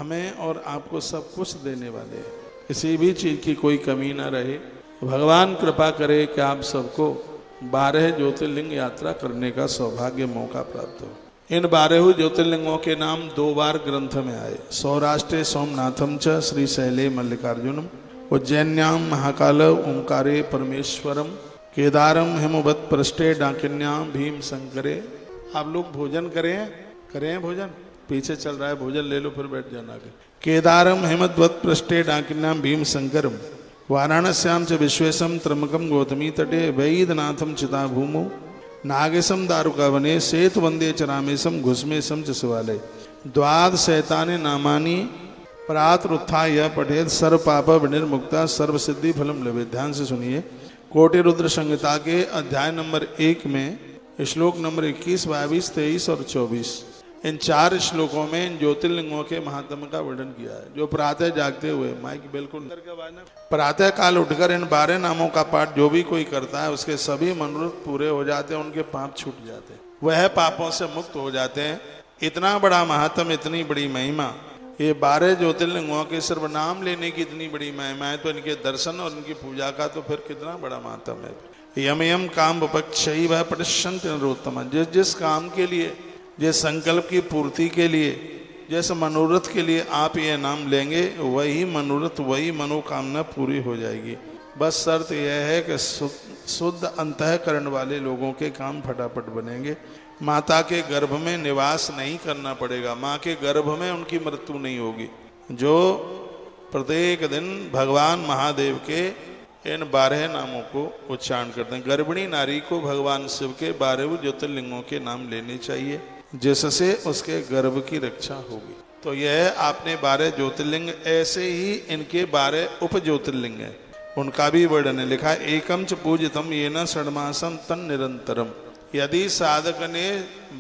हमें और आपको सब कुछ देने वाले हैं, किसी भी चीज़ की कोई कमी ना रहे। भगवान कृपा करे कि आप सबको 12 ज्योतिर्लिंग यात्रा करने का सौभाग्य मौका प्राप्त हो। इन 12 ज्योतिर्लिंगों के नाम 2 बार ग्रंथ में आए। सौराष्ट्रे सोमनाथम च श्रीशैले मल्लिकार्जुनम, उज्जैन्याम महाकाल ओंकारे परमेश्वरम, केदारम हिमवत पृष्ठे डाकिन्याम भीम शंकरे। आप लोग भोजन करें भोजन, पीछे चल रहा है, भोजन ले लो फिर बैठ जाना। केदारम हिमवत पृष्ठे डाकिन्याम भीम शंकरम, वाराणस्याम च विश्वेशम त्रमकम गौतमी तटे, वैद्यनाथम चिता भूमो, नागेशम दारुकावने, सेतु वंदे च रामेशम, घुस्मेशम च शिवालय, द्वाद शैताने नामानी प्रातः उत्थाय यह पठेत सर्व पाप विनिर्मुक्ता सर्व सिद्धि फलम लभेत। ध्यान से सुनिए, कोटि रुद्र संहिता के अध्याय नंबर 1 में श्लोक नंबर 21, 22, 23 और 24, इन 4 श्लोकों में इन ज्योतिर्लिंगों के महात्म्य का वर्णन किया है। जो प्रातः जागते हुए, माइक बिल्कुल प्रातः काल उठकर इन 12 नामों का पाठ जो भी कोई करता है उसके सभी मनोरथ पूरे हो जाते हैं, उनके पाप छूट जाते हैं, वह पापों से मुक्त हो जाते हैं। इतना बड़ा महात्म्य, इतनी बड़ी महिमा, ये 12 ज्योतिर्लिंगों के सिर्फ नाम लेने की इतनी बड़ी महिमा है, तो इनके दर्शन और इनकी पूजा का तो फिर कितना बड़ा महात्म्य है। यम यम काम विपक्षी वह पटिशंत नरोत्तम, जिस जिस काम के लिए, जिस संकल्प की पूर्ति के लिए, जिस मनोरथ के लिए आप ये नाम लेंगे, वही मनोरथ, वही मनोकामना पूरी हो जाएगी। बस शर्त यह है कि शुद्ध अंतःकरण वाले लोगों के काम फटाफट बनेंगे। माता के गर्भ में निवास नहीं करना पड़ेगा, माँ के गर्भ में उनकी मृत्यु नहीं होगी। जो प्रत्येक दिन भगवान महादेव के इन 12 नामों को उच्चारण करते हैं, गर्भिणी नारी को भगवान शिव के 12 ज्योतिर्लिंगों के नाम लेने चाहिए, जिससे उसके गर्भ की रक्षा होगी। तो यह आपने 12 ज्योतिर्लिंग, ऐसे ही इनके 12 उप ज्योतिर्लिंग हैं, उनका भी वर्णन है। लिखा एकम च पूजितम येन षड्मासम तन निरंतरम। यदि साधक ने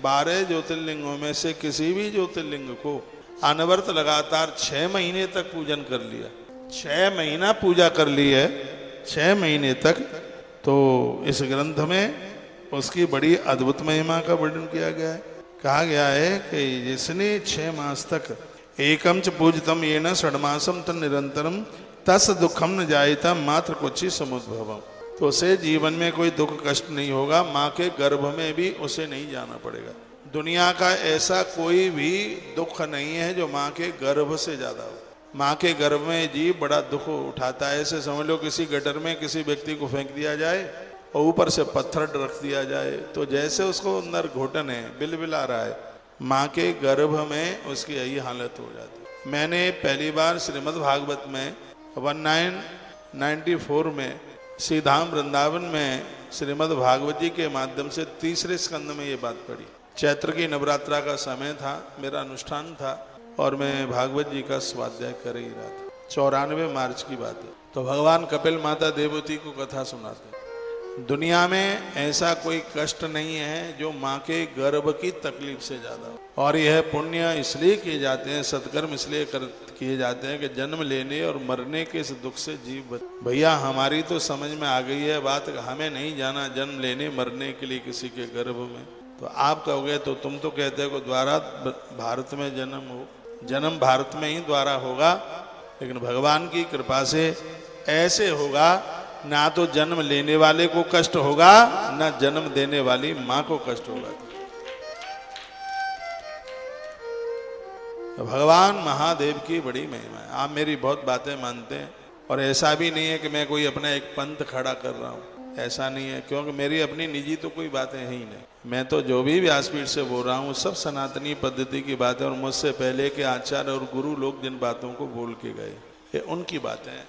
12 ज्योतिर्लिंगों में से किसी भी ज्योतिर्लिंग को अनवरत लगातार 6 महीने तक पूजन कर लिया, 6 महीना पूजा कर ली है, 6 महीने तक, तो इस ग्रंथ में उसकी बड़ी अद्भुत महिमा का वर्णन किया गया है। कहा गया है कि जिसने 6 मास तक एकम च पूजितम येन षड्मासम तन निरंतरम तस दुखम न जायता मात्र कुछ समुद्भवम, तो उसे जीवन में कोई दुख कष्ट नहीं होगा, माँ के गर्भ में भी उसे नहीं जाना पड़ेगा। दुनिया का ऐसा कोई भी दुख नहीं है जो माँ के गर्भ से ज्यादा हो। माँ के गर्भ में जीव बड़ा दुख उठाता है। ऐसे समझ लो किसी गटर में किसी व्यक्ति को फेंक दिया जाए और ऊपर से पत्थर रख दिया जाए, तो जैसे उसको अंदर घुटन है, बिलबिला रहा है, माँ के गर्भ में उसकी यही हालत हो जाती है। मैंने पहली बार श्रीमद् भागवत में 1994 में श्रीधाम वृंदावन में श्रीमद् भागवत जी के माध्यम से 3रे स्कंद में ये बात पढ़ी। चैत्र की नवरात्रा का समय था, मेरा अनुष्ठान था और मैं भागवत जी का स्वाध्याय कर ही रहा था। 94 मार्च की बात है। तो भगवान कपिल माता देवती को कथा सुनाते हैं। दुनिया में ऐसा कोई कष्ट नहीं है जो माँ के गर्भ की तकलीफ से ज्यादा हो। और यह पुण्य इसलिए किए जाते हैं, सत्कर्म इसलिए किए जाते हैं कि जन्म लेने और मरने के इस दुख से जीव भैया हमारी तो समझ में आ गई है बात, हमें नहीं जाना जन्म लेने मरने के लिए किसी के गर्भ में। तो आप कहोगे तो तुम तो कहते हो द्वारा भारत में जन्म हो, जन्म भारत में ही द्वारा होगा, लेकिन भगवान की कृपा से ऐसे होगा, ना तो जन्म लेने वाले को कष्ट होगा, ना जन्म देने वाली माँ को कष्ट होगा। तो भगवान महादेव की बड़ी महिमा है। आप मेरी बहुत बातें मानते हैं और ऐसा भी नहीं है कि मैं कोई अपना एक पंथ खड़ा कर रहा हूँ, ऐसा नहीं है, क्योंकि मेरी अपनी निजी तो कोई बातें हैं ही नहीं। मैं तो जो भी व्यासपीठ से बोल रहा हूँ सब सनातनी पद्धति की बातें और मुझसे पहले के आचार्य और गुरु लोग जिन बातों को बोल के गए ये उनकी बातें हैं।